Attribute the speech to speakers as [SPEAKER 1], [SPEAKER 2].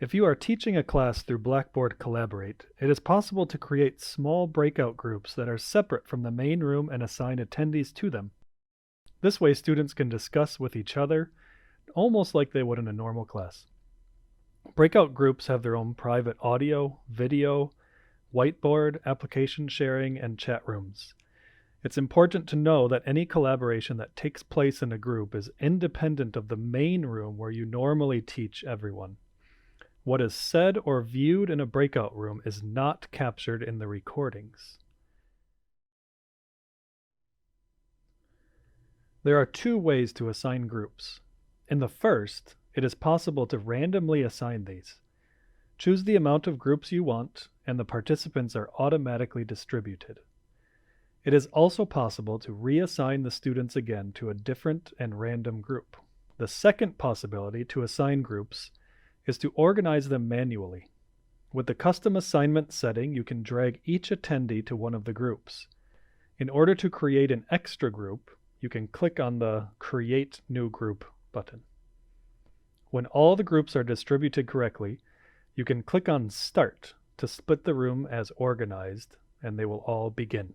[SPEAKER 1] If you are teaching a class through Blackboard Collaborate, it is possible to create small breakout groups that are separate from the main room and assign attendees to them. This way, students can discuss with each other, almost like they would in a normal class. Breakout groups have their own private audio, video, whiteboard, application sharing, and chat rooms. It's important to know that any collaboration that takes place in a group is independent of the main room where you normally teach everyone. What is said or viewed in a breakout room is not captured in the recordings. There are two ways to assign groups. In the first, it is possible to randomly assign these. Choose the amount of groups you want, and the participants are automatically distributed. It is also possible to reassign the students again to a different and random group. The second possibility to assign groups is to organize them manually. With the custom assignment setting, you can drag each attendee to one of the groups. In order to create an extra group, you can click on the Create New Group button. When all the groups are distributed correctly, you can click on Start to split the room as organized, and they will all begin.